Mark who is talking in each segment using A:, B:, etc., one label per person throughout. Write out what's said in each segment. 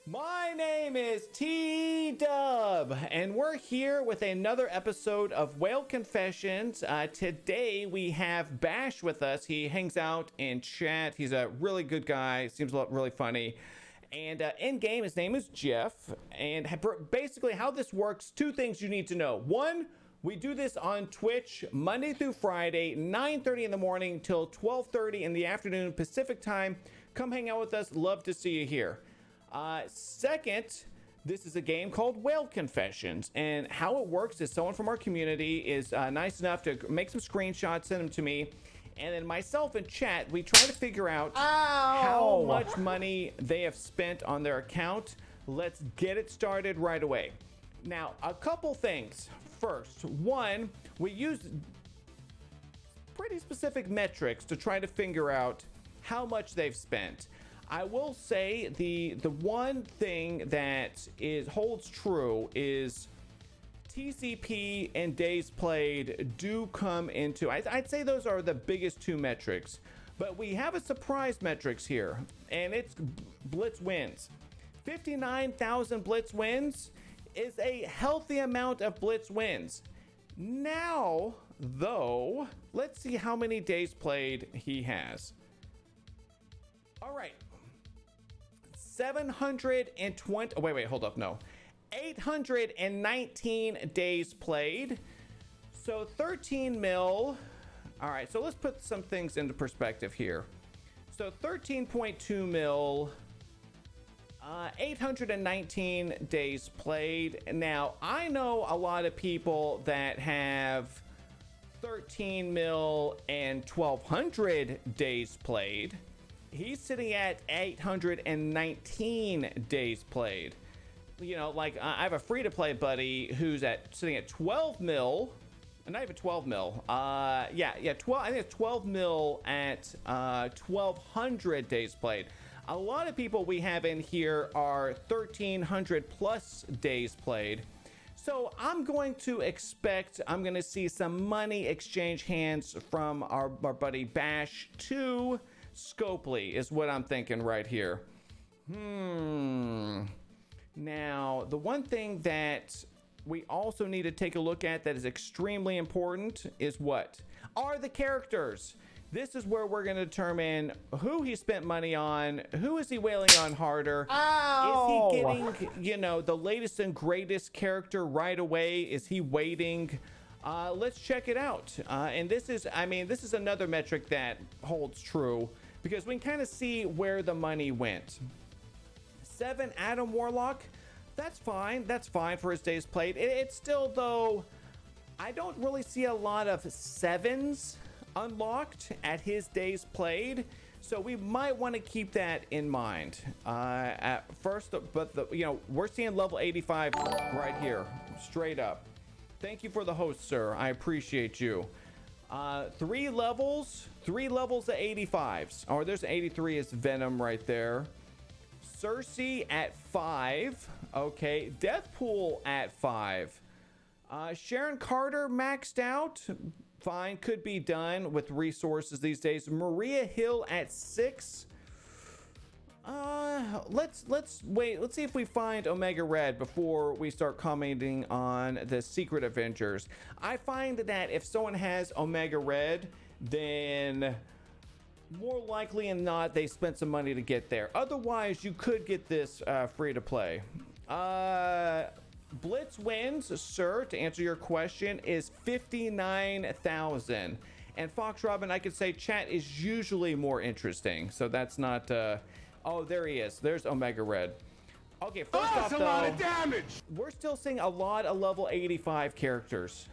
A: My name is T-Dub, and we're here with another episode of Whale Confessions. Today we have Bash with us. He hangs out in chat. He's a really good guy, seems really funny. And in-game, his name is Jeff. And basically how this works, two things you need to know. One, we do this on Twitch Monday through Friday, 9:30 in the morning till 12:30 in the afternoon Pacific time. Come hang out with us. Love to see you here. Second, this is a game called Whale Confessions, and how it works is someone from our community is nice enough to make some screenshots, send them to me, and then myself and chat, we try to figure out how much money they have spent on their account. Let's get it started right away. Now, a couple things. First, one, we use pretty specific metrics to try to figure out how much they've spent. I will say the one thing that holds true is TCP and days played do come into, I'd say those are the biggest two metrics, but we have a surprise metrics here, and it's Blitz Wins. 59,000 Blitz Wins is a healthy amount of Blitz Wins. Now, though, let's see how many days played he has. All right. 720, oh, wait, hold up, no. 819 days played. So 13 mil. All right, so let's put some things into perspective here. So 13.2 mil, 819 days played. Now, I know a lot of people that have 13 mil and 1,200 days played. He's sitting at 819 days played. You know, like I have a free-to-play buddy who's sitting at 12 mil, not even 12 mil. 12. I think it's 12 mil at 1,200 days played. A lot of people we have in here are 1,300 plus days played. So I'm going to see some money exchange hands from our buddy Bash to Scopely is what I'm thinking right here. Now, the one thing that we also need to take a look at that is extremely important is what are the characters. This is where we're going to determine who he spent money on, who is he wailing on harder. Ow! Is he getting, the latest and greatest character right away? Is he waiting? Let's check it out. And this is another metric that holds true, because we can kind of see where the money went. 7 Adam Warlock, that's fine for his days played. It's still, though, I don't really see a lot of 7s unlocked at his days played, so we might want to keep that in mind at first. But we're seeing level 85 right here, straight up. Thank you for the host, sir. I appreciate you. 3 levels at 85s. Oh, there's 83 is Venom right there. Cersei at 5. Okay. Deathpool at 5. Sharon Carter maxed out. Fine. Could be done with resources these days. Maria Hill at 6. Let's wait. Let's see if we find Omega Red before we start commenting on the Secret Avengers. I find that if someone has Omega Red, then more likely than not, they spent some money to get there. Otherwise, you could get this free to play. Blitz Wins, sir, to answer your question, is 59,000. And Fox Robin, I could say chat is usually more interesting. So that's not... Oh, there he is. There's Omega Red. Okay, first off, though, a lot of damage. We're still seeing a lot of level 85 characters.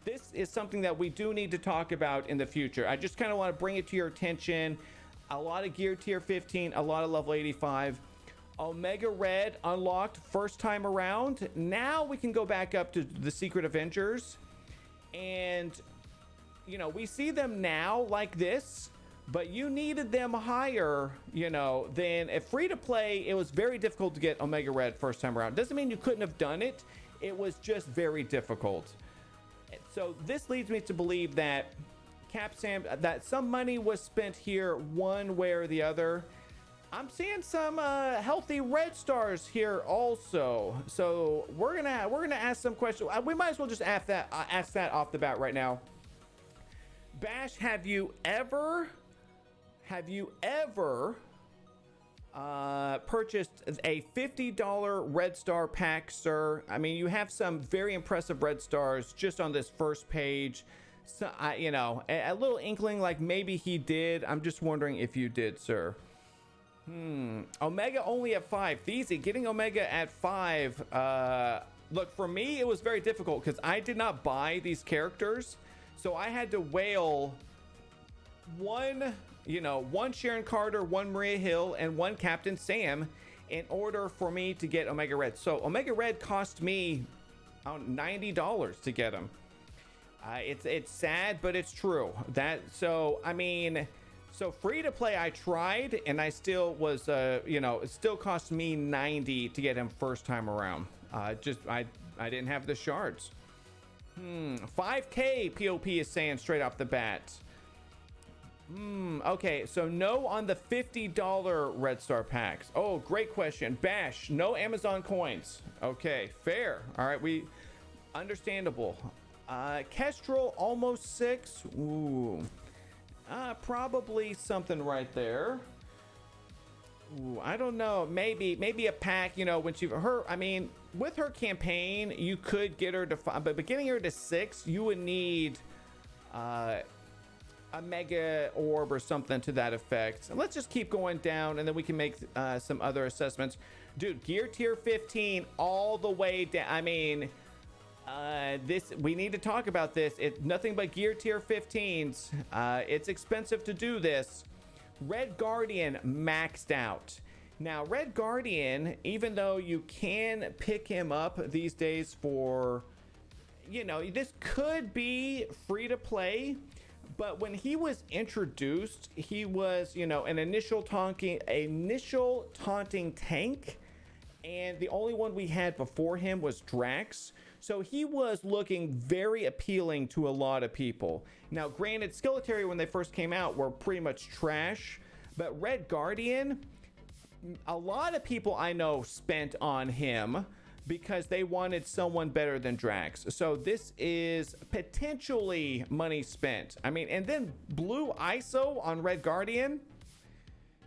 A: This is something that we do need to talk about in the future. I just kind of want to bring it to your attention. A lot of gear tier 15, a lot of level 85. Omega Red unlocked first time around. Now we can go back up to the Secret Avengers. And, we see them now like this. But you needed them higher, than if free to play. It was very difficult to get Omega Red first time around. Doesn't mean you couldn't have done it. It was just very difficult. So this leads me to believe that that some money was spent here one way or the other. I'm seeing some healthy red stars here also. So we're gonna ask some questions. We might as well just ask that off the bat right now. Bash, have you ever purchased a $50 red star pack, sir? I mean, you have some very impressive red stars just on this first page. So you know, a little inkling like maybe he did. I'm just wondering if you did, sir. Omega only at 5. Theezy, getting Omega at 5. Look, for me, it was very difficult because I did not buy these characters. So I had to whale one Sharon Carter, one Maria Hill, and one Captain Sam in order for me to get Omega Red. So Omega Red cost me $90 to get him. It's sad, but it's true. So free to play, I tried, and I still was, it still cost me $90 to get him first time around. I didn't have the shards. 5K POP is saying straight off the bat. Okay, so no on the $50 red star packs. Oh, great question. Bash, no Amazon coins. Okay, fair. All right, understandable. Kestrel almost 6. Ooh. Probably something right there. Ooh, I don't know. Maybe a pack, when with her campaign, you could get her to 5, but getting her to 6, you would need a mega orb or something to that effect. And let's just keep going down, and then we can make some other assessments. Dude, gear tier 15 all the way down. We need to talk about this. It's nothing but gear tier 15s. It's expensive to do this. Red Guardian maxed out. Now, Red Guardian, even though you can pick him up these days for, this could be free to play, but when he was introduced, he was, an initial taunting tank, and the only one we had before him was Drax. So he was looking very appealing to a lot of people. Now, granted, Skeletal when they first came out were pretty much trash, but Red Guardian, a lot of people I know spent on him because they wanted someone better than Drax. So this is potentially money spent. And then Blue ISO on Red Guardian.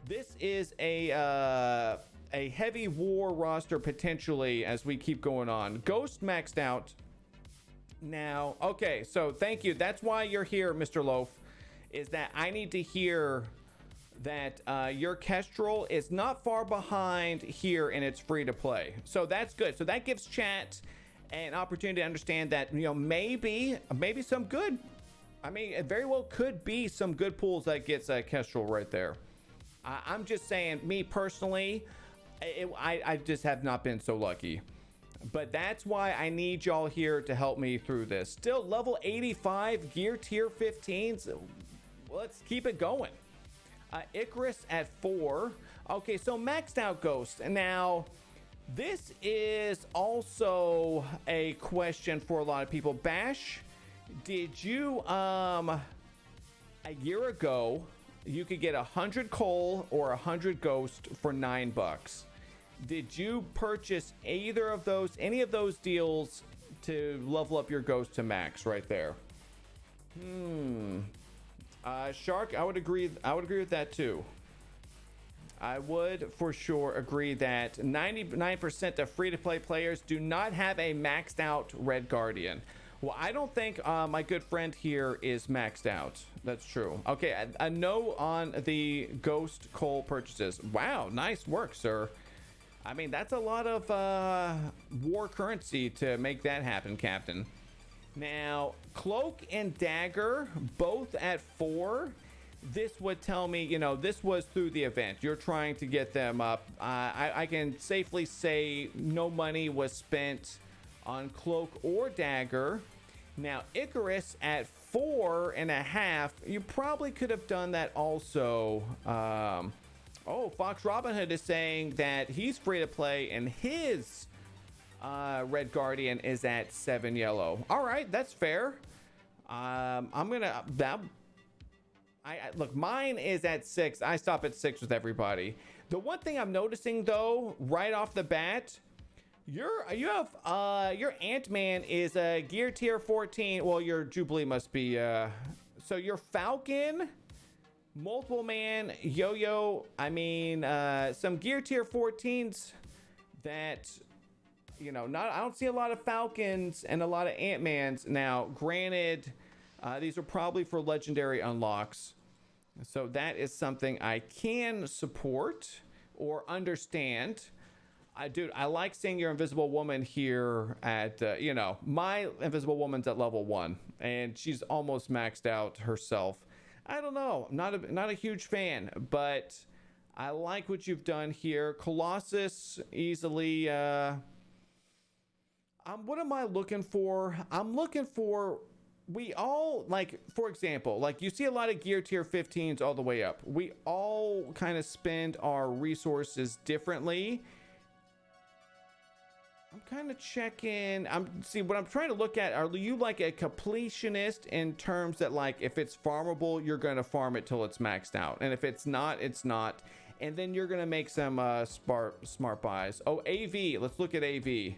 A: This is a heavy war roster potentially as we keep going on. Ghost maxed out. Now, okay, so thank you. That's why you're here, Mr. Loaf, is that I need to hear that your Kestrel is not far behind here and it's free to play. So that's good. So that gives chat an opportunity to understand that, maybe some good, it very well could be some good pools that gets Kestrel right there. I'm just saying, me personally, I just have not been so lucky, but that's why I need y'all here to help me through this. Still level 85 gear tier 15s. Let's keep it going. Icarus at 4. Okay, so maxed out Ghost. Now this is also a question for a lot of people. Bash, did you a year ago you could get 100 coal or 100 ghost for $9? Did you purchase any of those deals to level up your ghost to max right there? Shark, I would agree with that too. I would for sure agree that 99% of free-to-play players do not have a maxed out Red Guardian. Well, I don't think my good friend here is maxed out. That's true. Okay, a no on the Ghost Coal purchases. Wow, nice work, sir. That's a lot of war currency to make that happen, Captain. Now, Cloak and Dagger, both at 4. This would tell me, this was through the event. You're trying to get them up. I can safely say no money was spent on Cloak or Dagger. Now, Icarus at 4.5. You probably could have done that also. Fox Robin Hood is saying that he's free to play and his Red Guardian is at 7 yellow. All right, that's fair. Look, mine is at 6. I stop at 6 with everybody. The one thing I'm noticing though, right off the bat, your Ant-Man is a gear tier 14. Well, your Jubilee must be so your Falcon, multiple man, Yo-Yo, I mean some gear tier 14s that, you know, I don't see a lot of Falcons and a lot of Ant-Mans. Now granted, these are probably for legendary unlocks, so that is something I can support or understand. Dude, I like seeing your Invisible Woman here at, you know, my Invisible Woman's at level 1, and she's almost maxed out herself. I don't know, I'm not a huge fan, but I like what you've done here. Colossus easily, what am I looking for? I'm looking for, we all, like, for example, like you see a lot of gear tier 15s all the way up. We all kind of spend our resources differently. I'm kind of checking. See what I'm trying to look at. Are you like a completionist in terms that, like, if it's farmable, you're going to farm it till it's maxed out, and if it's not, it's not, and then you're going to make some smart buys. Oh, AV. Let's look at AV.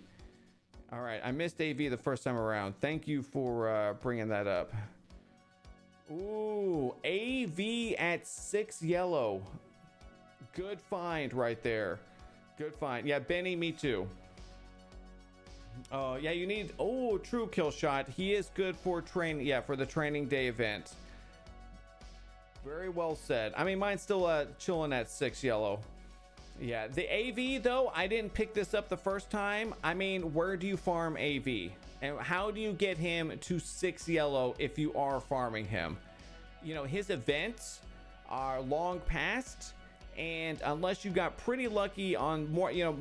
A: All right, I missed AV the first time around. Thank you for bringing that up. Ooh, AV at 6 yellow. Good find right there. Good find. Yeah, Benny, me too. Oh, yeah, you need, oh, true kill shot. He is good for training, yeah, for the training day event. Very well said. I mean, mine's still chilling at 6 yellow. Yeah, the AV, though, I didn't pick this up the first time. I mean, where do you farm AV? And how do you get him to 6 yellow if you are farming him? You know, his events are long past, and unless you got pretty lucky on more, you know,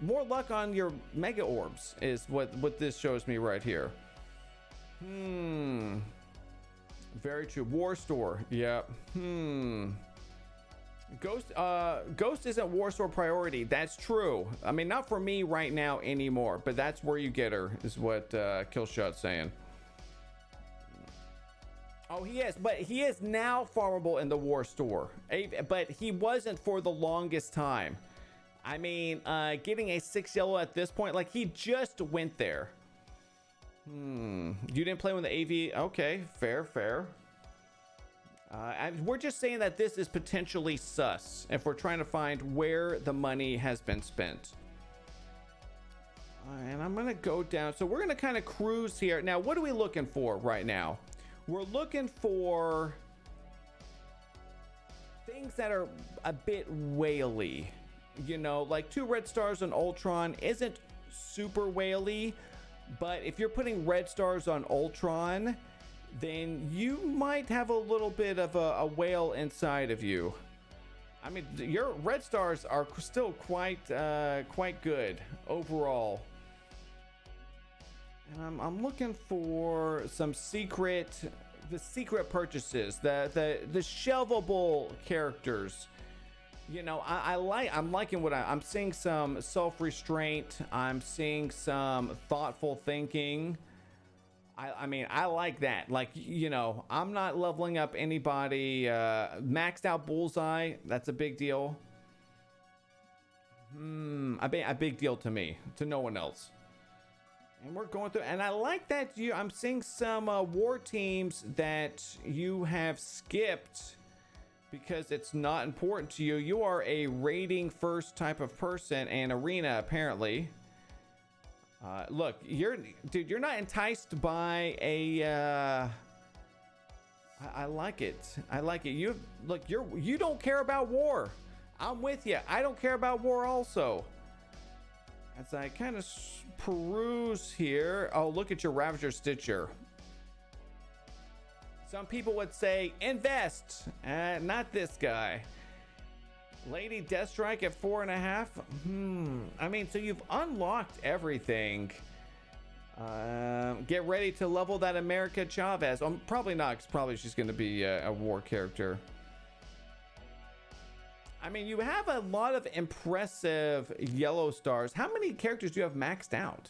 A: more luck on your mega orbs is what this shows me right here. Very true. War store. Yep. Ghost isn't war store priority. That's true. I mean, not for me right now anymore, but that's where you get her, is what Killshot's saying. Oh, he is, but he is now farmable in the war store, but he wasn't for the longest time. I mean, getting a 6 yellow at this point, like, he just went there. You didn't play with the AV. Okay, fair. We're just saying that this is potentially sus if we're trying to find where the money has been spent. And I'm gonna go down, so we're gonna kind of cruise here. Now, what are we looking for right now? We're looking for things that are a bit whaley, you know, like 2 red stars on Ultron isn't super whaley, but if you're putting red stars on Ultron, then you might have a little bit of a whale inside of you. I mean, your red stars are still quite good overall. And I'm looking for some secret purchases, the shelvable characters. You know, I'm liking what I'm seeing. Some self-restraint. I'm seeing some thoughtful thinking. I mean, I like that. Like, you know, I'm not leveling up anybody. Maxed out bullseye. That's a big deal. A big deal to me, to no one else. And we're going through, and I like that I'm seeing some war teams that you have skipped because it's not important to you. You are a raiding first type of person, and arena apparently. Look, you're not enticed by a. I like it. I like it. You don't care about war. I'm with you. I don't care about war also. As I kind of peruse here. Oh, look at your Ravager Stitcher. Some people would say invest. Not this guy. Lady Deathstrike at 4.5. I mean, so you've unlocked everything. Get ready to level that America Chavez. Probably not, because probably she's going to be a war character. I mean, you have a lot of impressive yellow stars. How many characters do you have maxed out?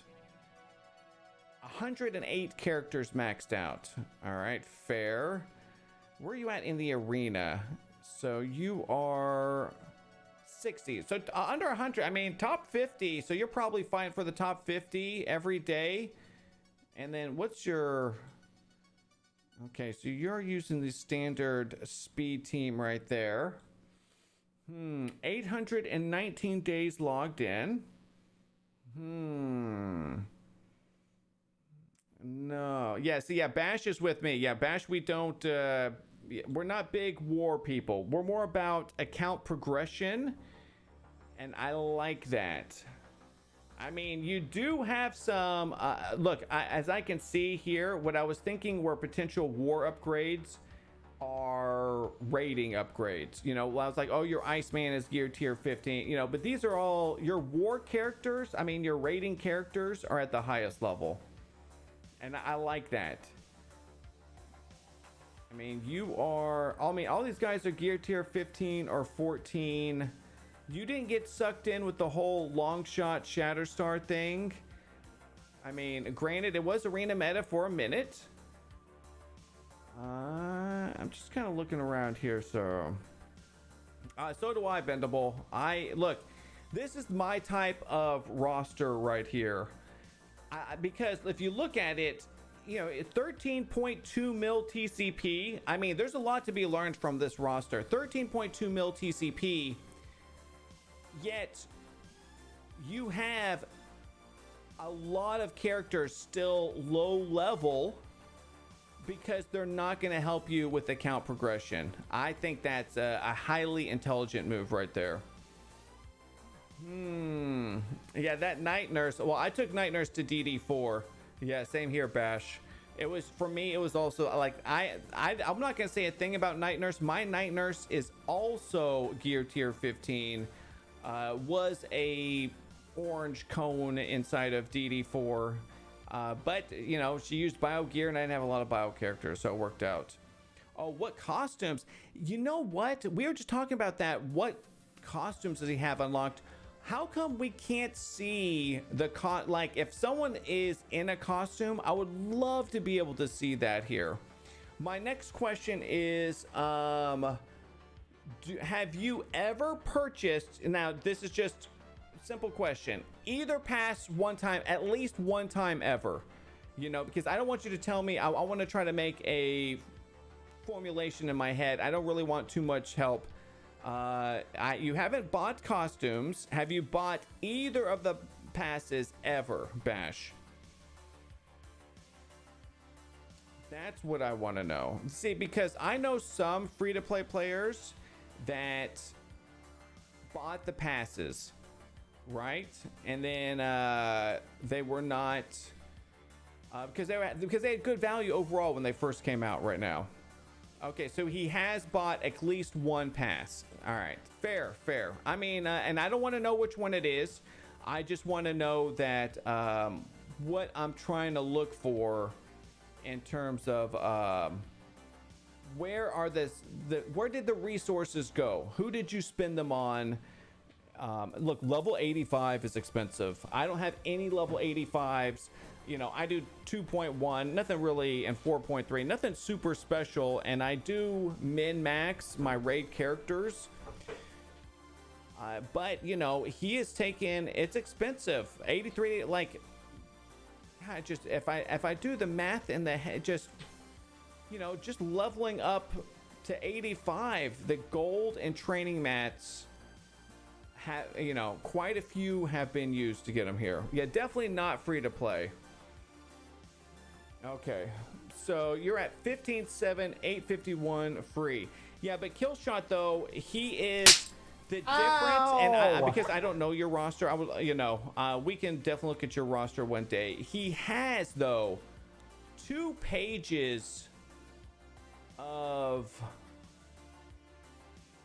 A: 108 characters maxed out. All right, fair. Where are you at in the arena? So you are 60. So under 100. I mean, top 50. So you're probably fine for the top 50 every day. And then what's your... Okay, so you're using the standard speed team right there. 819 days logged in. No. Yeah, see, yeah, Bash is with me. Yeah, Bash, we don't... we're not big war people. We're more about account progression. And I like that. I mean, you do have some... look, as I can see here, what I was thinking were potential war upgrades are rating upgrades. You know, I was like, oh, your Iceman is gear tier 15. You know, but these are all... Your war characters, I mean, your rating characters are at the highest level. And I like that. I mean, you are... I mean, all these guys are gear tier 15 or 14. You didn't get sucked in with the whole long shot Shatterstar thing. I mean, granted, it was arena meta for a minute. I'm just kind of looking around here, so... so do I, Bendable. Look, this is my type of roster right here. Because if you look at it, you know, 13.2 mil TCP. I mean, there's a lot to be learned from this roster. 13.2 mil TCP. Yet, you have a lot of characters still low level because they're not going to help you with account progression. I think that's a highly intelligent move right there. Yeah, that Night Nurse. Well, I took Night Nurse to DD4. Yeah, same here, Bash. It was, for me, it was also like, I'm not going to say a thing about Night Nurse. My Night Nurse is also gear tier 15. Was a orange cone inside of DD4. But, you know, she used bio gear and I didn't have a lot of bio characters, so it worked out. Oh, what costumes? You know what? We were just talking about that. What costumes does he have unlocked? How come we can't see the like if someone is in a costume? I would love to be able to see that here. My next question is, have you ever purchased, now this is just a simple question, either pass one time, at least one time ever, you know, because I don't want you to tell me, I want to try to make a formulation in my head. I don't really want too much help. You haven't bought costumes. Have you bought either of the passes ever, Bash? That's what I want to know. See, because I know some free-to-play players that bought the passes, right? And then they were not because they had good value overall when they first came out right now. Okay, so he has bought at least one pass. All right, fair. I mean, and I don't want to know which one it is. I just want to know that what I'm trying to look for in terms of where did the resources go? Who did you spend them on? Look, level 85 is expensive. I don't have any level 85s. You know, I do 2.1, nothing really, and 4.3, nothing super special. And I do min-max my raid characters. But, you know, he is taking, it's expensive. 83, like, God, just, if I do the math in the head, just, you know, just leveling up to 85, the gold and training mats have, you know, quite a few have been used to get them here. Yeah, definitely not free to play. Okay, so you're at 15.7, 851 free. Yeah, but Killshot though, he is the difference. And because I don't know your roster, I would, you know, we can definitely look at your roster one day. He has though 2 pages of,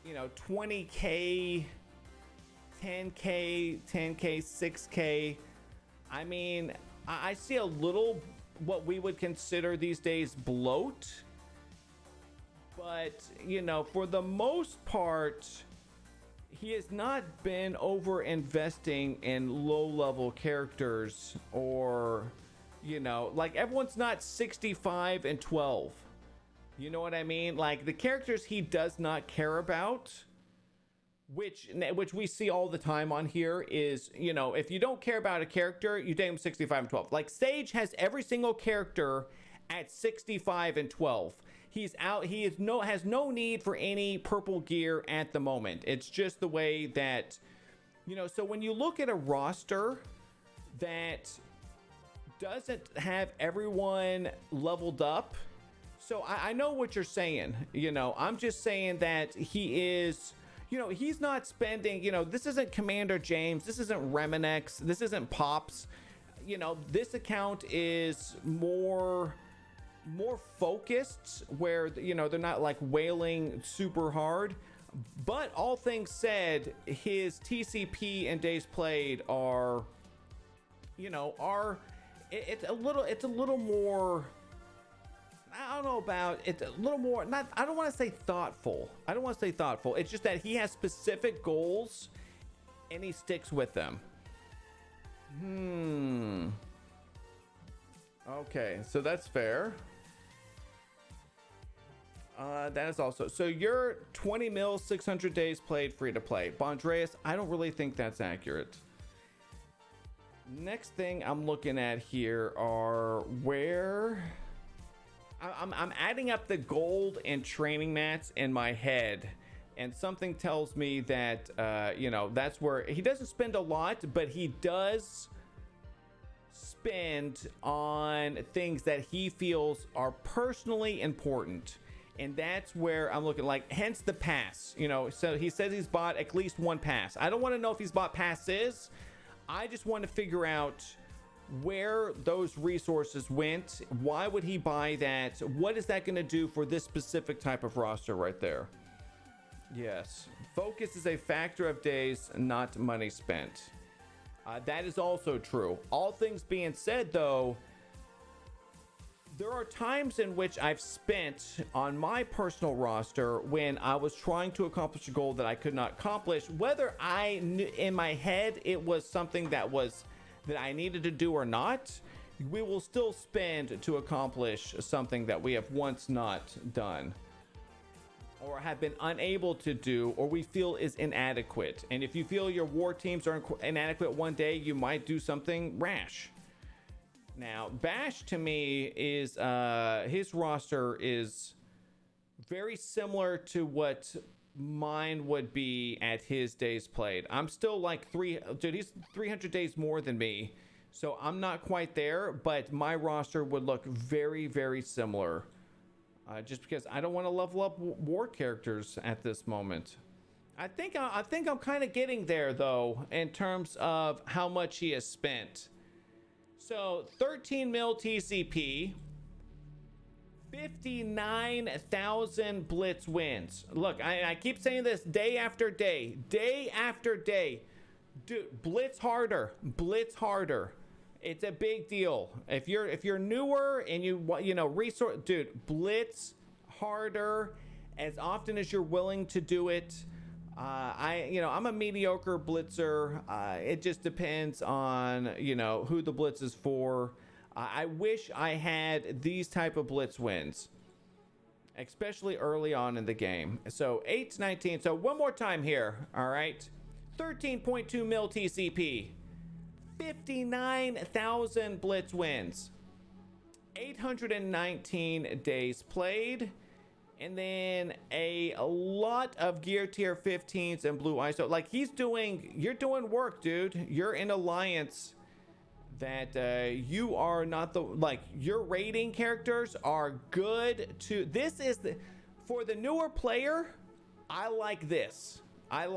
A: you know, 20k, 10k, 6k. I mean, I see a little what we would consider these days bloat, but you know, for the most part, he has not been over investing in low level characters, or you know, like everyone's not 65 and 12, you know what I mean? Like the characters he does not care about which we see all the time on here, is, you know, if you don't care about a character, you take him 65 and 12. Like Sage has every single character at 65 and 12. He's out. He is has no need for any purple gear at the moment. It's just the way that, you know. So when you look at a roster that doesn't have everyone leveled up, so I know what you're saying. You know, I'm just saying that he is. You know, he's not spending, you know, this isn't Commander James, this isn't Reminex, this isn't Pops. You know, this account is more focused, where, you know, they're not like wailing super hard. But all things said, his TCP and days played are, you know, it's a little more, I don't know about, it's a little more, not, I don't want to say thoughtful. It's just that he has specific goals and he sticks with them. Okay, so that's fair. That is also, so you're 20 mil, 600 days played, free to play. Bondreas, I don't really think that's accurate. Next thing I'm looking at here are where I'm adding up the gold and training mats in my head, and something tells me that you know, that's where he doesn't spend a lot, but he does spend on things that he feels are personally important. And that's where I'm looking, like, hence the pass, you know. So he says he's bought at least one pass. I don't want to know if he's bought passes. I just want to figure out where those resources went. Why would he buy that? What is that going to do for this specific type of roster right there? Yes, focus is a factor of days, not money spent. That is also true. All things being said, though, there are times in which I've spent on my personal roster when I was trying to accomplish a goal that I could not accomplish, whether I knew in my head it was something that I needed to do or not. We will still spend to accomplish something that we have once not done, or have been unable to do, or we feel is inadequate. And if you feel your war teams are inadequate one day, you might do something rash. Now, Bash to me is, his roster is very similar to what mine would be at his days played. I'm still like he's 300 days more than me, so I'm not quite there, but my roster would look very, very similar. Just because I don't want to level up war characters at this moment. I think I'm kind of getting there, though, in terms of how much he has spent. So 13 mil TCP, 59,000 Blitz wins. Look, I keep saying this day after day. Dude, blitz harder. It's a big deal. If you're newer and you know, resource, dude, blitz harder as often as you're willing to do it. I'm a mediocre blitzer. It just depends on, you know, who the blitz is for. I wish I had these type of blitz wins, especially early on in the game. So 8 to 19. So one more time here. All right. 13.2 mil TCP, 59,000 blitz wins, 819 days played. And then a lot of gear tier 15s and blue ISO. Like, you're doing work, dude. You're in alliance that you are not your raiding characters are good to. This is for the newer player. I like this. I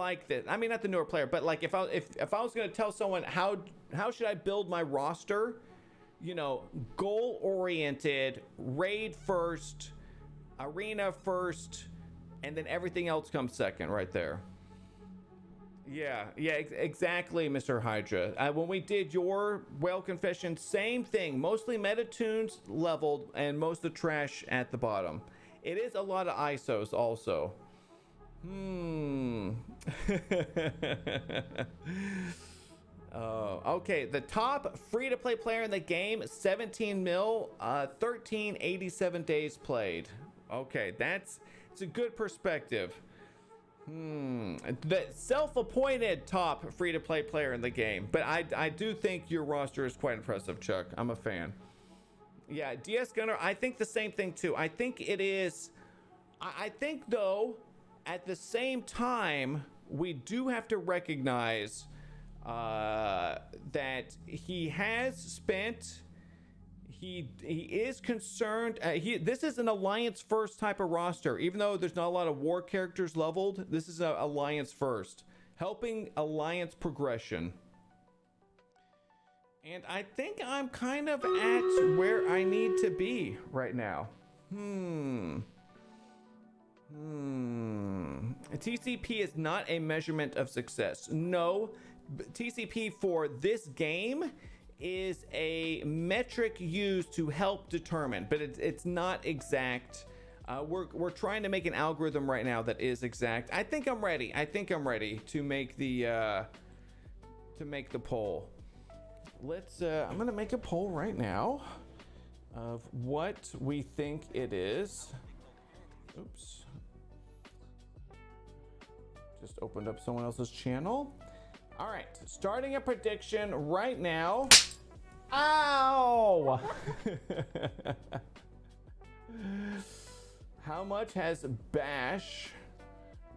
A: mean, not the newer player, but like if I was going to tell someone how should I build my roster, you know, goal oriented, raid first, arena first, and then everything else comes second right there. Yeah, exactly, Mr. Hydra. When we did your whale confession, same thing. Mostly meta tunes leveled and most of the trash at the bottom. It is a lot of ISOs also. Okay, the top free-to-play player in the game, 17 mil, 1387 days played. Okay, it's a good perspective. The self-appointed top free-to-play player in the game, but I do think your roster is quite impressive, Chuck. I'm a fan. Yeah, DS Gunner, I think the same thing too. I think it is. I think though, at the same time, we do have to recognize that he has spent. He is concerned. This is an alliance first type of roster. Even though there's not a lot of war characters leveled, this is a alliance first, helping alliance progression. And I think I'm kind of at where I need to be right now. TCP is not a measurement of success. No, TCP for this game is a metric used to help determine, but it's not exact. We're trying to make an algorithm right now that is exact. I think I'm ready. To make the poll. Let's I'm gonna make a poll right now of what we think it is. Oops, just opened up someone else's channel. All right, starting a prediction right now. Ow! How much has Bash?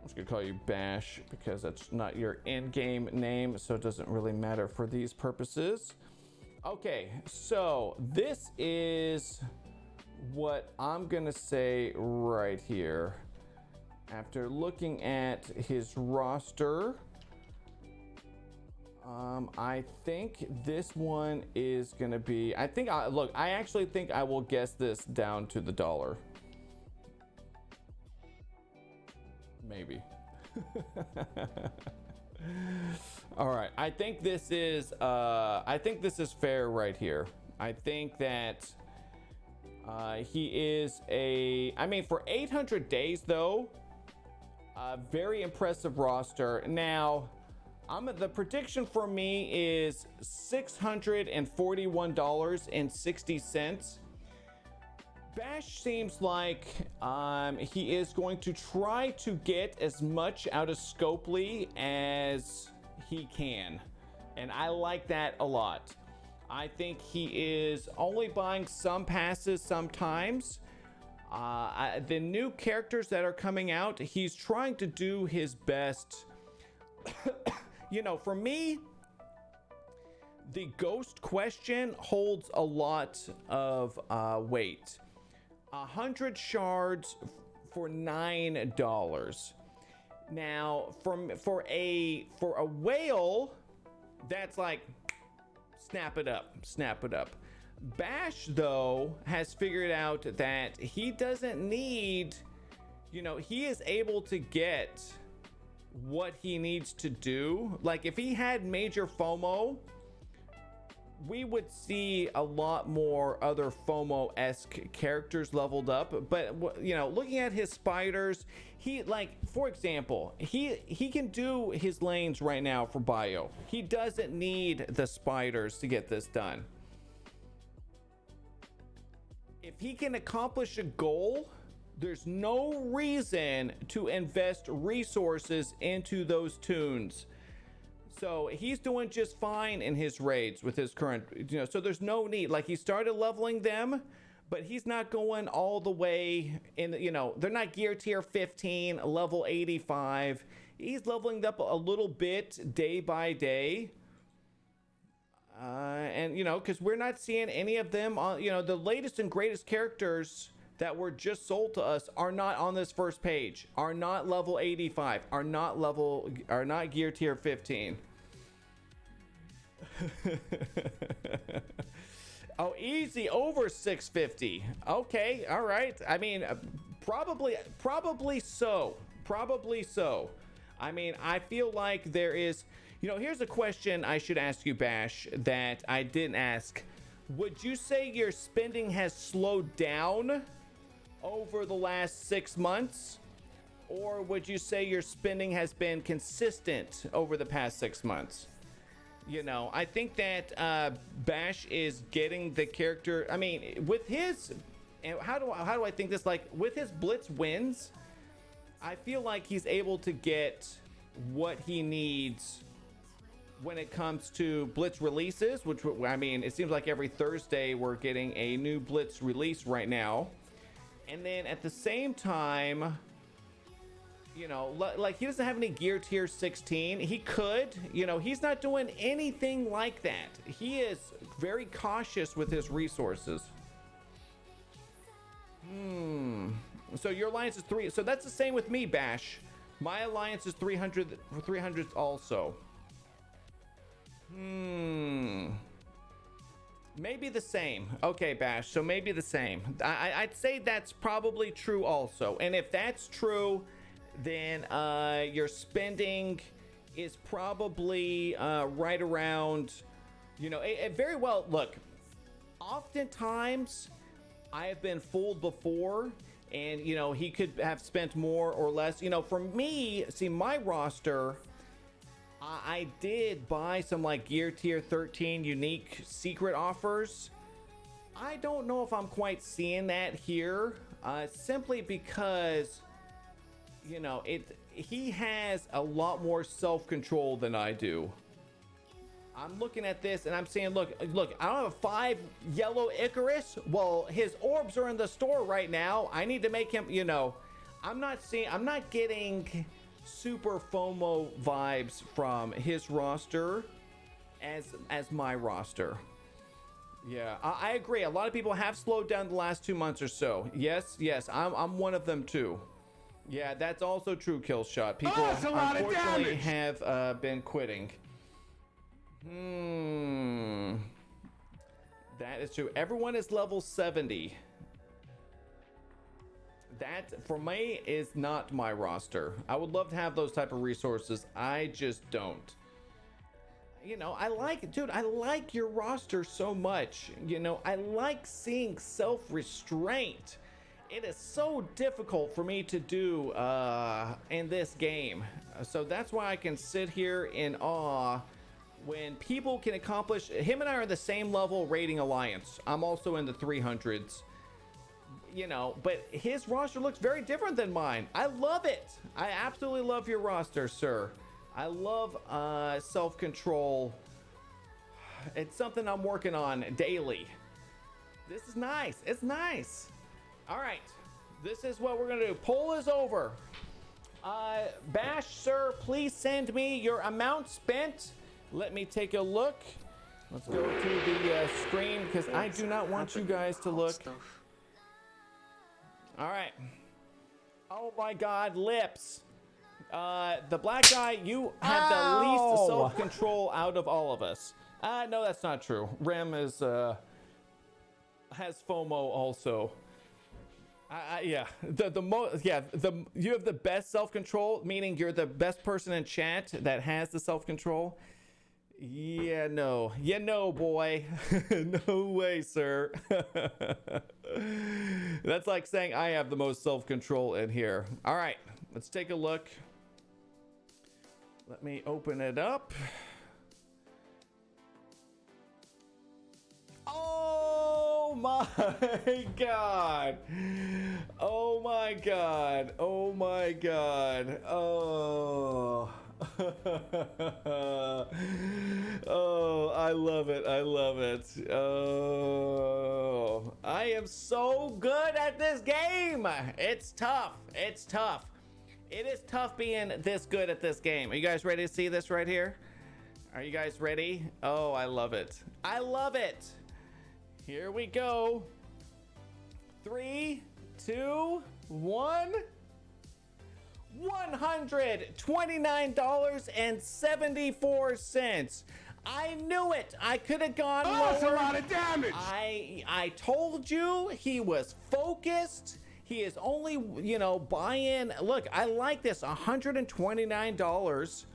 A: I'm just gonna call you Bash because that's not your in-game name, so it doesn't really matter for these purposes. Okay, so this is what I'm gonna say right here. After looking at his roster, I think this one is gonna be, I actually think I will guess this down to the dollar. Maybe. All right, I think this is fair right here. I think that he is for 800 days though, very impressive roster. Now, the prediction for me is $641.60. Bash seems like he is going to try to get as much out of Scopely as he can, and I like that a lot. I think he is only buying some passes sometimes. The new characters that are coming out, he's trying to do his best. You know, for me, the ghost question holds a lot of weight. 100 shards for $9. Now, for a whale, that's like snap it up. Bash though has figured out that he doesn't need, he is able to get what he needs to do. Like if he had major FOMO, we would see a lot more other FOMO-esque characters leveled up. But looking at his spiders, for example, he can do his lanes right now for bio. He doesn't need the spiders to get this done. If he can accomplish a goal, there's no reason to invest resources into those tunes. So he's doing just fine in his raids with his current, so there's no need. Like he started leveling them, but he's not going all the way in, they're not gear tier 15, level 85. He's leveling up a little bit day by day. And, because we're not seeing any of them on, the latest and greatest characters that were just sold to us are not on this first page, are not level 85, are not gear tier 15. Oh, easy over 650. Okay, all right. I mean, probably so. I mean, I feel like there is, here's a question I should ask you, Bash, that I didn't ask. Would you say your spending has slowed down over the last 6 months? Or would you say your spending has been consistent over the past 6 months? I think that Bash is getting the character. I mean, with his, how do I think this? Like with his Blitz Wins, I feel like he's able to get what he needs when it comes to Blitz releases, which, I mean, it seems like every Thursday we're getting a new Blitz release right now. And then at the same time, you know, like he doesn't have any gear tier 16. He could, you know, he's not doing anything like that. He is very cautious with his resources. So your alliance is 3. So that's the same with me, Bash. My alliance is 300 also. Maybe the same. Okay, Bash, so maybe the same. I'd say that's probably true also. And if that's true, then your spending is probably right around, you know, it very well. Look, oftentimes I have been fooled before, and, you know, he could have spent more or less. You know, for me, see, my roster, I did buy some like gear tier 13 unique secret offers. I don't know if I'm quite seeing that here, simply because, you know, he has a lot more self-control than I do. I'm looking at this and I'm saying, look, I don't have a 5 yellow Icarus. Well, his orbs are in the store right now. I need to make him, you know, I'm not getting super FOMO vibes from his roster as my roster. Yeah, I agree. A lot of people have slowed down the last 2 months or so. Yes, I'm one of them too. Yeah, that's also true, Killshot. People unfortunately have been quitting. That is true. Everyone is level 70. That, for me, is not my roster. I would love to have those type of resources. I just don't. You know, I like your roster so much. You know, I like seeing self-restraint. It is so difficult for me to do in this game. So that's why I can sit here in awe when people can accomplish. Him and I are the same level rating alliance. I'm also in the 300s. You know, but his roster looks very different than mine. I love it. I absolutely love your roster, sir. I love self-control. It's something I'm working on daily. This is nice. It's nice. All right, this is what we're gonna do. Poll is over. Bash, sir, please send me your amount spent. Let me take a look. Let's go to the screen because I do not want you guys to look. All right. Oh my God, Lips. The black guy, you have the least self-control out of all of us. No, that's not true. Rem is has FOMO also. Yeah, you have the best self-control, meaning you're the best person in chat that has the self-control. Yeah, no, boy. No way, sir. That's like saying I have the most self-control in here. All right, let's take a look. Let me open it up. Oh my God. Oh my God. Oh my God. Oh. Oh, I love it. I love it. Oh, I am so good at this game. It's tough. It's tough. It is tough being this good at this game. Are you guys ready to see this right here? Are you guys ready? Oh, I love it. I love it. Here we go. 3, 2, 1. $129.74. I knew it. I could have gone lower.
B: That's a lot of damage.
A: I told you he was focused. He is only, you know, buying. Look, I like this. $129.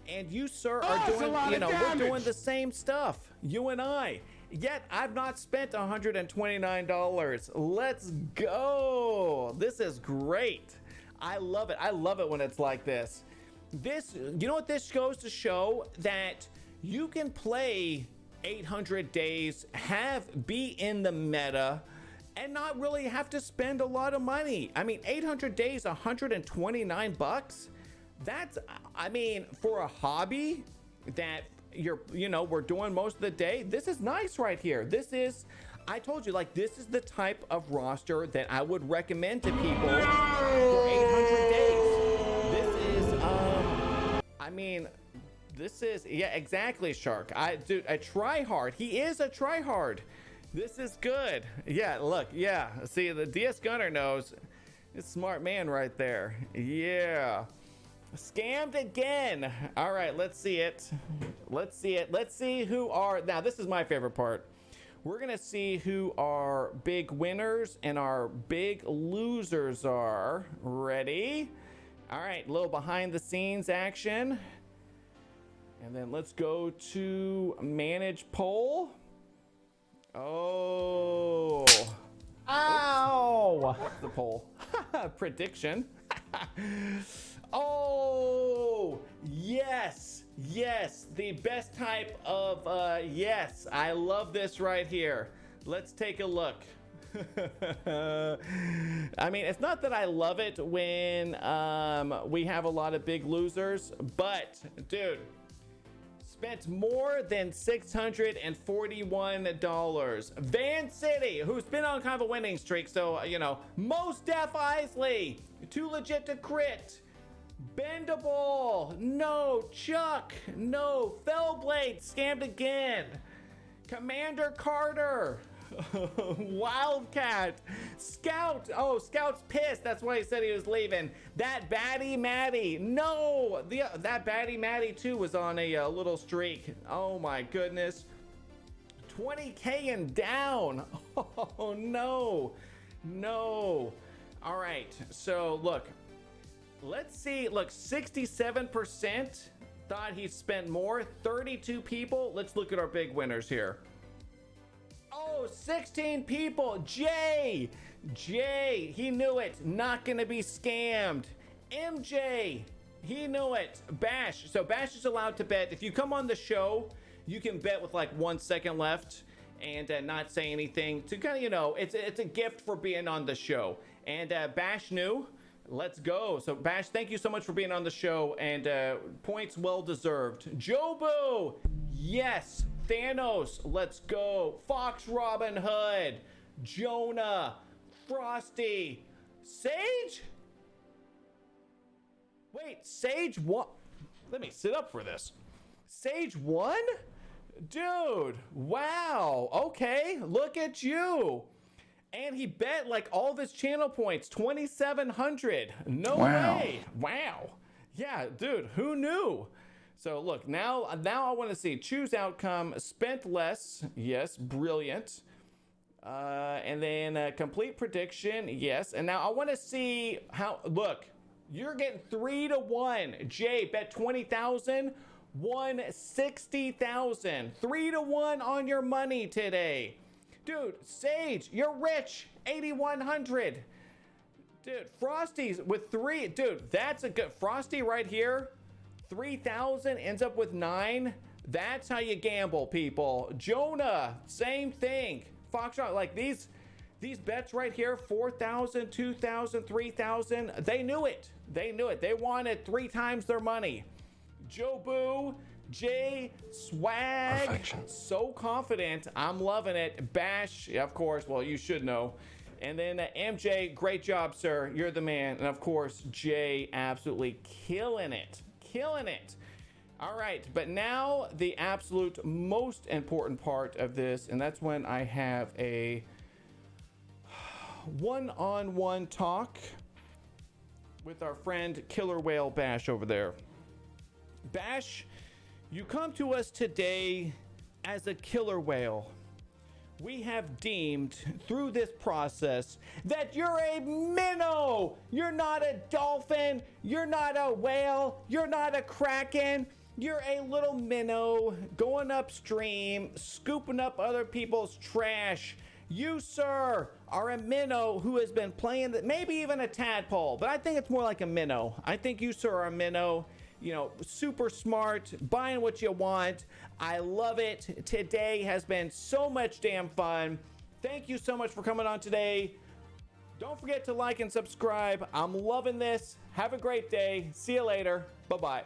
A: And you, sir, are doing, you know, we're doing the same stuff. You and I. Yet I've not spent $129. Let's go. This is great. I love it. I love it when it's like this. This, you know what this goes to show? That you can play 800 days, be in the meta, and not really have to spend a lot of money. I mean, 800 days, 129 bucks. That's, I mean, for a hobby that we're doing most of the day, this is nice right here. This is, I told you, like, this is the type of roster that I would recommend to people for 800 days. This is, I mean, this is, yeah, exactly, Shark. Dude, a tryhard. He is a tryhard. This is good. Yeah, look, yeah. See, the DS Gunner knows. It's a smart man right there. Yeah. Scammed again. All right, let's see it. Let's see it. Let's see who are, now this is my favorite part. We're gonna see who our big winners and our big losers are. Ready? All right, a little behind the scenes action. And then let's go to manage poll. Oh. Ow! What's the poll? Prediction. Oh, yes, yes, the best type of, yes, I love this right here. Let's take a look. I mean, it's not that I love it when we have a lot of big losers, but dude, spent more than $641. Van City, who's been on kind of a winning streak, so, Most Def Isley, Too Legit to Crit, Bendable, no. Chuck, no. Fellblade, scammed again. Commander Carter, Wildcat, Scout, oh, Scout's pissed, that's why he said he was leaving. That Batty Matty, no. That Batty Matty too was on a little streak. Oh my goodness. 20K and down. Oh no. No. All right, so look. Let's see, look, 67% thought he spent more, 32 people. Let's look at our big winners here. Oh, 16 people, Jay, he knew it, not gonna be scammed. MJ, he knew it. Bash, so Bash is allowed to bet. If you come on the show, you can bet with like 1 second left and not say anything to kind of, it's a gift for being on the show. And Bash knew. Let's go. So Bash, thank you so much for being on the show, and points well deserved. Jobu, yes. Thanos, let's go. Fox Robin Hood, Jonah, Frosty, Sage. Wait, Sage won. Let me sit up for this. Sage won? Dude, wow. Okay, look at you. And he bet like all of his channel points, 2,700. No way. Wow. Yeah, dude, who knew? So look, now I want to see choose outcome, spent less. Yes, brilliant. And then complete prediction. Yes. And now I want to see how, look, you're getting 3-1. Jay bet 20,000, won 60,000. 3-1 on your money today. Dude, Sage, you're rich, 8,100. Dude, Frosty's with 3. Dude, that's a good, Frosty right here, 3,000, ends up with 9. That's how you gamble, people. Jonah, same thing. Foxtrot, like these bets right here, 4,000, 2,000, 3,000. They knew it. They knew it. They wanted 3 times their money. Jobu, Jay, swag, perfection. So confident. I'm loving it. Bash, of course, well, you should know. And then MJ, great job, sir. You're the man. And of course, Jay, absolutely killing it. Killing it. All right, but now the absolute most important part of this, and that's when I have a one-on-one talk with our friend Killer Whale Bash over there. Bash, you come to us today as a killer whale. We have deemed through this process that you're a minnow. You're not a dolphin. You're not a whale. You're not a kraken. You're a little minnow going upstream, scooping up other people's trash. You, sir, are a minnow who has been playing, maybe even a tadpole, but I think it's more like a minnow. I think you, sir, are a minnow. Super smart, buying what you want. I love it. Today has been so much damn fun. Thank you so much for coming on today. Don't forget to like and subscribe. I'm loving this. Have a great day. See you later. Bye-bye.